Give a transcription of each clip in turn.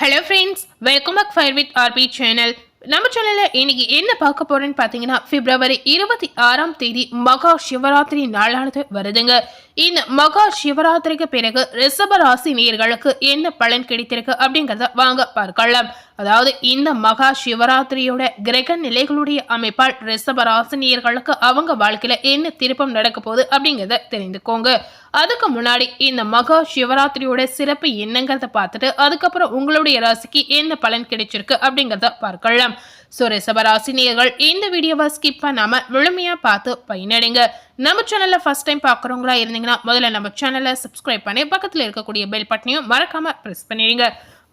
Hello friends, welcome back fire with RP channel. நம்ம சேனலில் இன்னைக்கு என்ன பார்க்க போறேன்னு பார்த்தீங்கன்னா, பிப்ரவரி 26 மகா சிவராத்திரி நாளானது வருதுங்க. இந்த மகா சிவராத்திரிக்கு பிறகு ரிஷப ராசி நேயர்களுக்கு என்ன பலன் கிடைத்திருக்கு அப்படிங்கிறத வாங்க பார்க்கலாம். அதாவது இந்த மகா சிவராத்திரியோட கிரக நிலைகளுடைய அமைப்பால் ரிஷப ராசி நேயர்களுக்கு அவங்க வாழ்க்கையில என்ன திருப்பம் நடக்க போகுது அப்படிங்கிறத தெரிந்துக்கோங்க. அதுக்கு முன்னாடி இந்த மகா சிவராத்திரியோட சிறப்பு என்னங்கிறத பார்த்துட்டு அதுக்கப்புறம் உங்களுடைய ராசிக்கு என்ன பலன் கிடைச்சிருக்கு அப்படிங்கிறத பார்க்கலாம். ரிஷபராசினியர்கள் இந்த வீடியோவை ஸ்கிப் பண்ணாம முழுமையா பார்த்து பயனடைங்க. நம்ம சேனல்ல ஃபர்ஸ்ட் டைம் பார்க்குறவங்களா இருந்தீங்கன்னா முதல்ல நம்ம சேனலை சப்ஸ்கிரைப் பண்ணி பக்கத்தில் இருக்கக்கூடிய பெல் பட்டனையும் மறக்காம பிரஸ் பண்ணிடுங்க.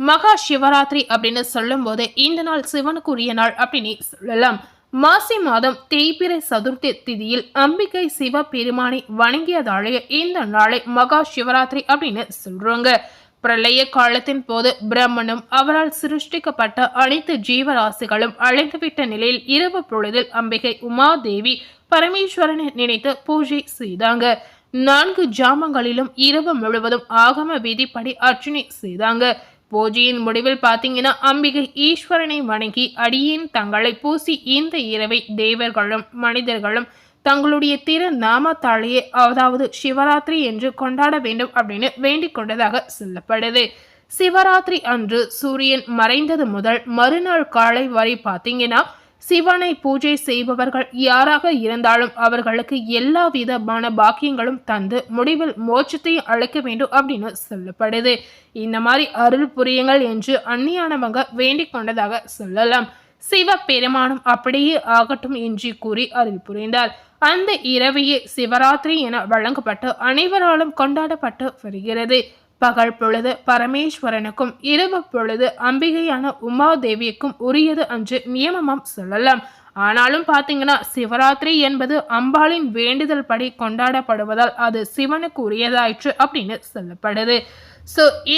மகா சிவராத்திரி அப்படின்னு சொல்லும் போது இந்த நாள் சிவனுக்கு உரிய நாள் அப்படின்னு சொல்லலாம். மாசி மாதம் தேய்பிறை சதுர்த்தி திதியில் அம்பிகை சிவ பெருமானை வணங்கியதாலேயே இந்த நாளை மகா சிவராத்திரி அப்படின்னு சொல்றாங்க. பிரளய காலத்தின் போது பிரம்மனும் அவரால் சிருஷ்டிக்கப்பட்ட அனைத்து ஜீவராசிகளும் அழைத்துவிட்ட நிலையில் இரவு பொழுதில் அம்பிகை உமாதேவி பரமேஸ்வரனை நினைத்து பூஜை செய்தாங்க. 4 ஜாமங்களிலும் இரவு முழுவதும் ஆகம விதிப்படி அர்ச்சனை செய்தாங்க. பூஜையின் முடிவில் பார்த்தீங்கன்னா அம்பிகை ஈஸ்வரனை வணங்கி அடியேன் தங்களை பூசி இந்த இரவை தேவர்களும் மனிதர்களும் தங்களுடைய திரு நாமத்தாலேயே அதாவது சிவராத்திரி என்று கொண்டாட வேண்டும் அப்படின்னு வேண்டிக் கொண்டதாக சொல்லப்படுது. சிவராத்திரி அன்று சூரியன் மறைந்தது முதல் மறுநாள் காலை வரை பார்த்தீங்கன்னா சிவனை பூஜை செய்பவர்கள் யாராக இருந்தாலும் அவர்களுக்கு எல்லா விதமான பாக்கியங்களும் தந்து முடிவில் மோட்சத்தை அழைக்க வேண்டும் அப்படின்னு சொல்லப்படுது. இந்த மாதிரி அருள் புரியுங்கள் என்று அந்நியானவங்க வேண்டிக் கொண்டதாக சொல்லலாம். சிவ பெருமானும் அப்படியே ஆகட்டும் என்று கூறி அருள் புரிந்தார். அந்த இரவையே சிவராத்திரி என வழங்கப்பட்டு அனைவராலும் கொண்டாடப்பட்டு வருகிறது. பகல் பொழுது பரமேஸ்வரனுக்கும் இரவு பொழுது அம்பிகையான உமாதேவிக்கும் உரியது என்று நியமமாம் சொல்லலாம். ஆனாலும் பார்த்தீங்கன்னா சிவராத்திரி என்பது அம்பாளின் வேண்டுதல் படி கொண்டாடப்படுவதால் அது சிவனுக்கு உரியதாயிற்று அப்படின்னு சொல்லப்படுது.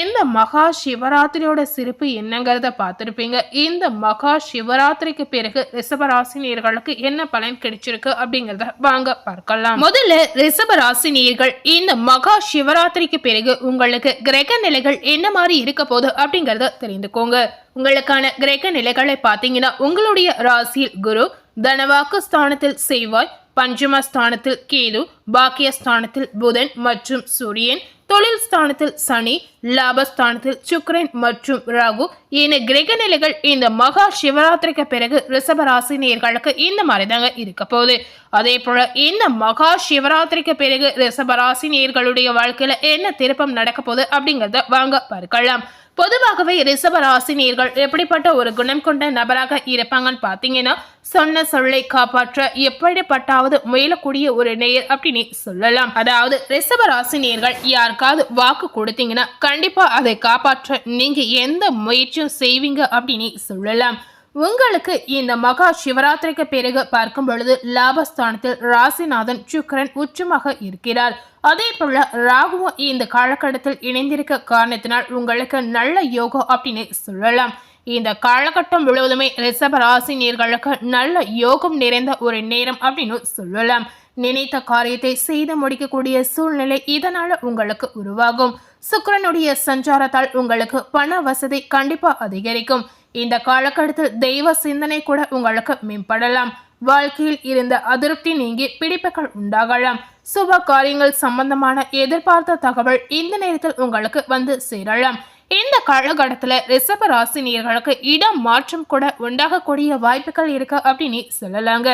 இந்த மகா சிவராத்திரியோட சிறப்பு என்னங்கிறத பார்த்துருப்பீங்க. இந்த மகா சிவராத்திரிக்கு பிறகு ரிஷபராசினியர்களுக்கு என்ன பலன் கிடைச்சிருக்கு அப்படிங்கிறத வாங்க பார்க்கலாம். முதல்ல ரிஷபராசினியர்கள் இந்த மகா சிவராத்திரிக்கு பிறகு உங்களுக்கு கிரக நிலைகள் என்ன மாதிரி இருக்க போகுது அப்படிங்கறத தெரிந்துக்கோங்க. உங்களுக்கான கிரக நிலைகளை பார்த்தீங்கன்னா உங்களுடைய ராசியில் குரு, தனவாக்கு ஸ்தானத்தில் செவ்வாய், பஞ்சமஸ்தானத்தில் கேது, பாக்கியஸ்தானத்தில் புதன் மற்றும் சூரியன், தொழில் ஸ்தானத்தில் சனி, லாபஸ்தானத்தில் சுக்கிரன் மற்றும் ராகு என கிரக நிலைகள் இந்த மகா சிவராத்திரிக்கு பிறகு ரிஷபராசினியர்களுக்கு இந்த மாதிரி தாங்க இருக்க போகுது. அதே போல இந்த மகா சிவராத்திரிக்கு பிறகு ரிஷபராசினியர்களுடைய வாழ்க்கையில என்ன திருப்பம் நடக்க போகுது அப்படிங்கறத வாங்க பார்க்கலாம். பொதுவாகவே ரிஷபராசினியர்கள் எப்படிப்பட்ட ஒரு குணம் கொண்ட நபராக இருப்பாங்கன்னு பார்த்தீங்கன்னா சொன்ன சொல்லை காப்பாற்ற எப்படிப்பட்டாவது முயலக்கூடிய ஒரு நேயர் அப்படின்னு சொல்லலாம். அதாவது ரிஷபராசினியர்கள் யாருக்காவது வாக்கு கொடுத்தீங்கன்னா கண்டிப்பா அதை காப்பாற்ற நீங்க எந்த முயற்சியும் செய்வீங்க அப்படின்னு சொல்லலாம். உங்களுக்கு இந்த மகா சிவராத்திரிக்கு பிறகு பார்க்கும் பொழுது லாபஸ்தானத்தில் ராசிநாதன் சுக்கிரன் உச்சமாக இருக்கிறார். அதே போல ராகுவும் இந்த காலகட்டத்தில் இணைந்திருக்க காரணத்தினால் உங்களுக்கு நல்ல யோகம் அப்படின்னு சொல்லலாம். இந்த காலகட்டம் முழுவதுமே ரிஷப ராசினியர்களுக்கு நல்ல யோகம் நிறைந்த ஒரு நேரம் அப்படின்னு சொல்லலாம். நினைத்த காரியத்தை செய்து முடிக்கக்கூடிய சூழ்நிலை இதனால உங்களுக்கு உருவாகும். சுக்கிரனுடைய சஞ்சாரத்தால் உங்களுக்கு பண வசதி கண்டிப்பா அதிகரிக்கும். இந்த காலகட்டத்தில் தெய்வ சிந்தனை கூட உங்களுக்கு மேம்படலாம். வாழ்க்கையில் இருந்த அதிருப்தி நீங்கி பிடிப்புகள் உண்டாகலாம். சுப காரியங்கள் சம்பந்தமான எதிர்பார்த்த தகவல் இந்த நேரத்தில் உங்களுக்கு வந்து சேரலாம். இந்த காலகட்டத்தில் ரிஷப ராசினியர்களுக்கு இடம் மாற்றம் கூட உண்டாகக்கூடிய வாய்ப்புகள் இருக்கு அப்படின்னு சொல்லலாங்க.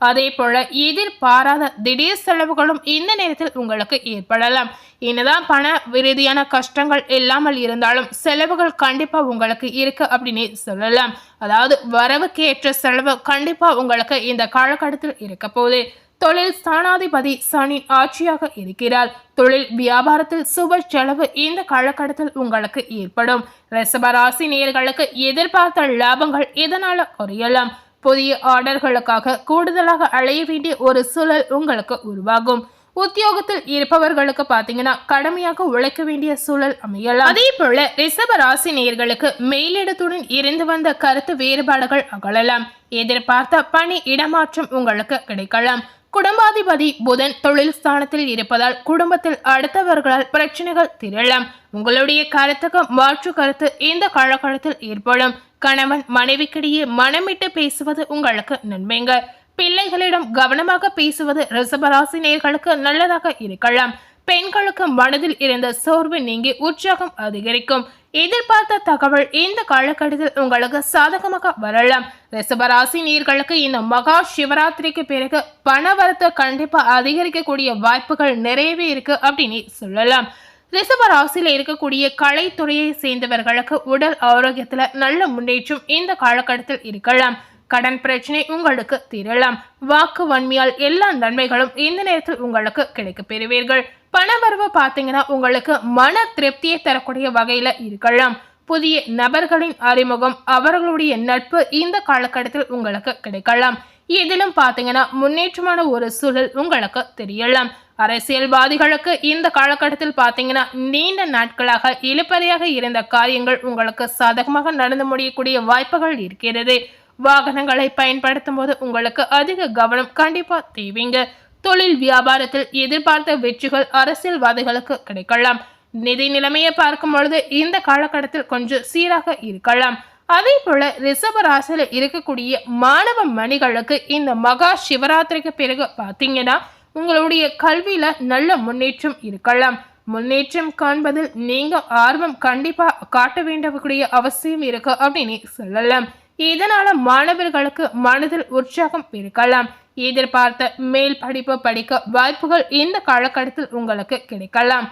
அதே போல எதிர்பாராத திடீர் செலவுகளும் இந்த நேரத்தில் உங்களுக்கு ஏற்படலாம். என்னதான் பண ரீதியான கஷ்டங்கள் இல்லாமல் இருந்தாலும் செலவுகள் கண்டிப்பா உங்களுக்கு இருக்கு அப்படின்னு சொல்லலாம். அதாவது வரவுக்கு ஏற்ற செலவு கண்டிப்பா உங்களுக்கு இந்த காலகட்டத்தில் இருக்க போகுது. தொழில் ஸ்தானாதிபதி சனி ஆட்சியாக இருக்கிறார். தொழில் வியாபாரத்தில் சுப செலவு இந்த காலகட்டத்தில் உங்களுக்கு ஏற்படும். ரிஷபராசி நேயர்களுக்கு எதிர்பார்த்த லாபங்கள் இதனால குறையலாம். புதிய ஆர்டர்களுக்காக கூடுதலாக அலைய வேண்டிய ஒரு சூழல் உங்களுக்கு உருவாகும். உத்தியோகத்தில் இருப்பவர்களுக்கு பாத்தீங்கன்னா கடுமையாக உழைக்க வேண்டிய சூழல் அமையலாம். அதே போல ரிஷப ராசி நேயர்களுக்கு மேலிடத்துடன் இருந்து வந்த கருத்து வேறுபாடுகள் அகலலாம். எதிர்பார்த்த பணி இடமாற்றம் உங்களுக்கு கிடைக்கலாம். குடும்பாதிபதி புதன் தொழில் ஸ்தானத்தில் இருப்பதால் குடும்பத்தில் அடுத்தவர்களால் பிரச்சனைகள் திரளலாம். உங்களுடைய கருத்துக்கு மாற்று கருத்து இந்த காலகட்டத்தில் ஏற்படும். கணவன் மனைவிக்கிடையே மனமிட்டு பேசுவது உங்களுக்கு நன்மைங்க. பிள்ளைகளிடம் கவனமாக பேசுவது ரிஷபராசி நேயர்களுக்கு நல்லதாக இருக்கலாம். பெண்களுக்கு மனதில் இருந்த சோர்வு நீங்கி உற்சாகம் அதிகரிக்கும். எதிர்பார்த்த தகவல் இந்த காலகட்டத்தில் உங்களுக்கு சாதகமாக வரலாம். ரிஷபராசி நேயர்களுக்கு இந்த மகா சிவராத்திரிக்கு பிறகு பணவரத்து கண்டிப்பா அதிகரிக்கக்கூடிய வாய்ப்புகள் நிறையவே இருக்கு அப்படின்னு சொல்லலாம். ரிஷபராசியில இருக்கக்கூடிய கலைத்துறையை சேர்ந்தவர்களுக்கு உடல் ஆரோக்கியத்துல நல்ல முன்னேற்றம் இந்த காலகட்டத்தில் இருக்கலாம். கடன் பிரச்சனை உங்களுக்கு தீரலாம். வாக்கு வன்மையால் எல்லா நன்மைகளும் இந்த நேரத்தில் உங்களுக்கு கிடைக்க பெறுவீர்கள். பணவரவு பார்த்தீங்கன்னா உங்களுக்கு மன திருப்தியை தரக்கூடிய வகையில இருக்கலாம். புதிய நபர்களின் அறிமுகம், அவர்களுடைய நட்பு இந்த காலகட்டத்தில் உங்களுக்கு கிடைக்கலாம். இதிலும் பார்த்தீங்கன்னா முன்னேற்றமான ஒரு சூழல் உங்களுக்கு தெரியலாம். அரசியல்வாதிகளுக்கு இந்த காலகட்டத்தில் பார்த்தீங்கன்னா நீண்ட நாட்களாக இழுபறியாக இருந்த காரியங்கள் உங்களுக்கு சாதகமாக நடந்து முடியக்கூடிய வாய்ப்புகள் இருக்கிறது. வாகனங்களை பயன்படுத்தும் போது உங்களுக்கு அதிக கவனம் கண்டிப்பா தேவைங்க. தொழில் வியாபாரத்தில் எதிர்பார்த்த வெற்றிகள் அரசியல்வாதிகளுக்கு கிடைக்கலாம். நிதி நிலைமையை பார்க்கும் பொழுது இந்த காலகட்டத்தில் கொஞ்சம் சீராக இருக்கலாம். அதே போல ரிஷப ராசியில இருக்கக்கூடிய மாணவ மணிகளுக்கு இந்த மகா சிவராத்திரிக்கு பிறகு பார்த்தீங்கன்னா உங்களுடைய கல்வியில நல்ல முன்னேற்றம் இருக்கலாம். முன்னேற்றம் காண்பதில் நீங்க ஆர்வம் கண்டிப்பா காட்ட வேண்டிய அவசியம் இருக்கு அப்படின்னு சொல்லலாம். இதனால மாணவர்களுக்கு மனதில் உற்சாகம் இருக்கலாம். எதிர்பார்த்த மேல் படிப்பு படிக்க வாய்ப்புகள் இந்த காலகட்டத்தில் உங்களுக்கு கிடைக்கலாம்.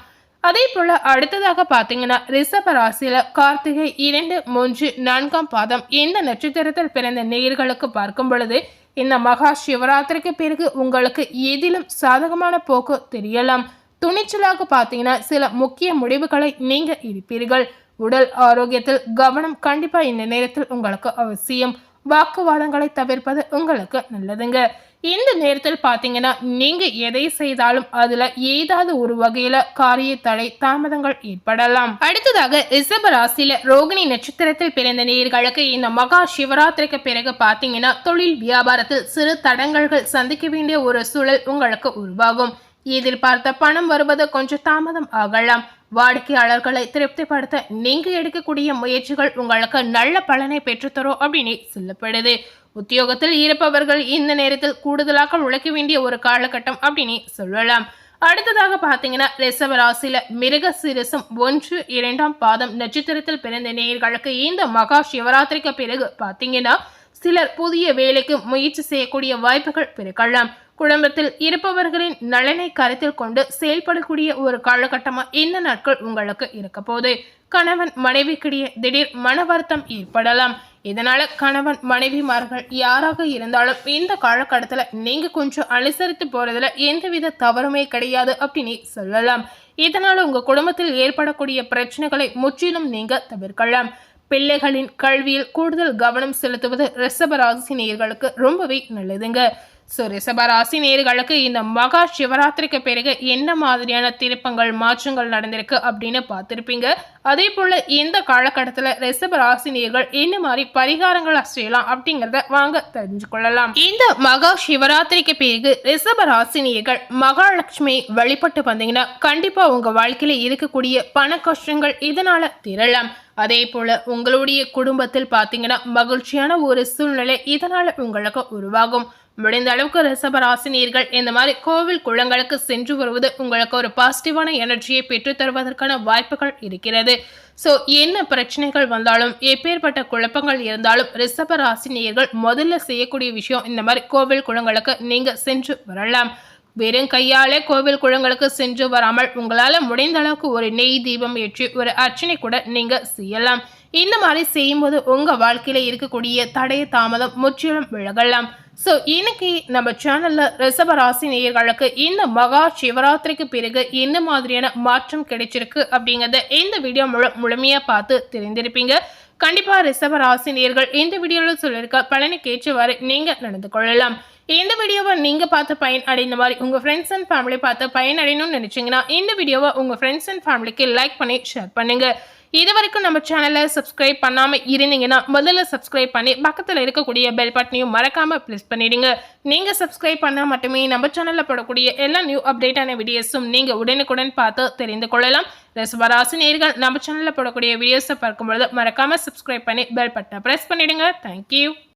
அதே போல அடுத்ததாக பார்த்தீங்கன்னா ரிஷப ராசியில கார்த்திகை 2, 3, 4 பாதம் இந்த நட்சத்திரத்தில் பிறந்த நேயர்களுக்கு பார்க்கும் பொழுது இந்த மகா சிவராத்திரிக்கு பிறகு உங்களுக்கு எதிலும் சாதகமான போக்கு தெரியலாம். துணிச்சலாக பார்த்தீங்கன்னா சில முக்கிய முடிவுகளை நீங்க எடுப்பீர்கள். உடல் ஆரோக்கியத்தில் கவனம் கண்டிப்பா இந்த நேரத்தில் உங்களுக்கு அவசியம். வாக்குவாதங்களை தவிர்ப்பது உங்களுக்கு நல்லதுங்க. இந்த நேரத்தில் பார்த்தீங்கன்னா நீங்க எதை செய்தாலும் அதுல ஏதாவது ஒரு வகையில காரிய தடை தாமதங்கள் ஏற்படலாம். அடுத்ததாக ரிஷப ராசியில ரோகிணி நட்சத்திரத்தில் பிறந்த நேயர்களுக்கு இந்த மகா சிவராத்திரிக்கு பிறகு பார்த்தீங்கன்னா தொழில் வியாபாரத்தில் சிறு தடங்கல்கள் சந்திக்க வேண்டிய ஒரு சூழல் உங்களுக்கு உருவாகும். எதிர்பார்த்த பணம் வருவது கொஞ்சம் தாமதம் ஆகலாம். வாடிக்கையாளர்களை திருப்திப்படுத்த நீங்க எடுக்கக்கூடிய முயற்சிகள் உங்களுக்கு நல்ல பலனை பெற்றுத்தரும் அப்படின்னு சொல்லப்படுது. உத்தியோகத்தில் இருப்பவர்கள் இந்த நேரத்தில் கூடுதலாக உழைக்க வேண்டிய ஒரு காலகட்டம் அப்படின்னு சொல்லலாம். அடுத்ததாக பார்த்தீங்கன்னா ரிஷப ராசியில மிருக சீரிசம் 1, 2 பாதம் நட்சத்திரத்தில் பிறந்த நேயர்களுக்கு இந்த மகா சிவராத்திரிக்கு பிறகு பார்த்தீங்கன்னா சிலர் புதிய வேலைக்கு முயற்சி செய்யக்கூடிய வாய்ப்புகள் பிறக்கலாம். குடும்பத்தில் இருப்பவர்களின் நலனை கருத்தில் கொண்டு செயல்படக்கூடிய ஒரு காலகட்டமா இந்த நாட்கள் உங்களுக்கு இருக்க போது. கணவன் மனைவிக்கிடையே திடீர் மன வருத்தம் ஏற்படலாம். இதனால கணவன் மனைவிமார்கள் யாராக இருந்தாலும் இந்த காலகட்டத்துல நீங்க கொஞ்சம் அனுசரித்து போறதுல எந்தவித தவறுமே கிடையாது அப்படின்னு சொல்லலாம். இதனால உங்க குடும்பத்தில் ஏற்படக்கூடிய பிரச்சனைகளை முற்றிலும் நீங்க தவிர்க்கலாம். பிள்ளைகளின் கல்வியில் கூடுதல் கவனம் செலுத்துவது ரிஷப ராசி நேயர்களுக்கு ரொம்பவே நல்லதுங்க. ஸோ ரிஷப ராசி நேயர்களுக்கு இந்த மகா சிவராத்திரிக்கு பிறகு என்ன மாதிரியான திருப்பங்கள் மாற்றங்கள் நடந்திருக்கு அப்படின்னு பார்த்துருப்பீங்க. அதே போல இந்த காலகட்டத்தில் ரிஷப ராசி நேயர்கள் என்ன மாதிரி பரிகாரங்களை செய்யலாம் அப்படிங்கிறத வாங்க தெரிஞ்சுக்கொள்ளலாம். இந்த மகா சிவராத்திரிக்கு பிறகு ரிஷப ராசி நேயர்கள் மகாலட்சுமி வழிபட்டு வந்தீங்கன்னா கண்டிப்பா உங்க வாழ்க்கையில இருக்கக்கூடிய பண கஷ்டங்கள் இதனால தீரலாம். அதே போல உங்களுடைய குடும்பத்தில் பார்த்தீங்கன்னா மகிழ்ச்சியான ஒரு சூழ்நிலை இதனால உங்களுக்கு உருவாகும். முடிந்த அளவுக்கு ரிஷப ராசினியர்கள் இந்த மாதிரி கோவில் குளங்களுக்கு சென்று வருவது உங்களுக்கு ஒரு பாசிட்டிவான எனர்ஜியை பெற்று தருவதற்கான வாய்ப்புகள் இருக்கிறது. ஸோ என்ன பிரச்சனைகள் வந்தாலும் எப்பேற்பட்ட குழப்பங்கள் இருந்தாலும் ரிஷப ராசினியர்கள் முதல்ல செய்யக்கூடிய விஷயம் இந்த மாதிரி கோவில் குளங்களுக்கு நீங்க சென்று வரலாம். வெறும் கையாலே கோவில் குளங்களுக்கு சென்று வராமல் உங்களால் முடிந்த அளவுக்கு ஒரு நெய் தீபம் ஏற்றி ஒரு அர்ச்சனை கூட நீங்க செய்யலாம். இந்த மாதிரி செய்யும்போது உங்க வாழ்க்கையில இருக்கக்கூடிய தடை தாமதம் முற்றிலும் விலகலாம். ஸோ இன்னைக்கு நம்ம சேனல்ல ரிஷப ராசி நேயர்களுக்கு இந்த மகா சிவராத்திரிக்கு பிறகு என்ன மாதிரியான மாற்றம் கிடைச்சிருக்கு அப்படிங்கிறத இந்த வீடியோ முழுமையா பார்த்து தெரிந்திருப்பீங்க. கண்டிப்பா ரிஷப ராசி நேயர்கள் இந்த வீடியோவில் சொல்லியிருக்க பலனுக்கு ஏற்றவாறு நீங்க நடந்து கொள்ளலாம். இந்த வீடியோவை நீங்க பார்த்து பயன் அடைந்த மாதிரி உங்க ஃப்ரெண்ட்ஸ் அண்ட் ஃபேமிலி பார்த்து பயன் அடையணும்னு நினைச்சீங்கன்னா இந்த வீடியோவை உங்க ஃப்ரெண்ட்ஸ் அண்ட் ஃபேமிலிக்கு லைக் பண்ணி ஷேர் பண்ணுங்க. இது வரைக்கும் நம்ம சேனலை சப்ஸ்கிரைப் பண்ணாம இருந்தீங்கன்னா முதல்ல சப்ஸ்கிரைப் பண்ணி பக்கத்தில் இருக்கக்கூடிய பெல் பட்டனையும் மறக்காம ப்ரெஸ் பண்ணிடுங்க. நீங்க சப்ஸ்கிரைப் பண்ணா மட்டுமே நம்ம சேனல்ல போடக்கூடிய எல்லா நியூ அப்டேட்டான வீடியோஸும் நீங்க உடனுக்குடன் பார்த்து தெரிந்து கொள்ளலாம். ரிஷபராசி நேயர்கள் நம்ம சேனல்ல போடக்கூடிய வீடியோஸை பார்க்கும்பொழுது மறக்காம சப்ஸ்கிரைப் பண்ணி பெல் பட்டனை ப்ரெஸ் பண்ணிடுங்க. தேங்க்யூ.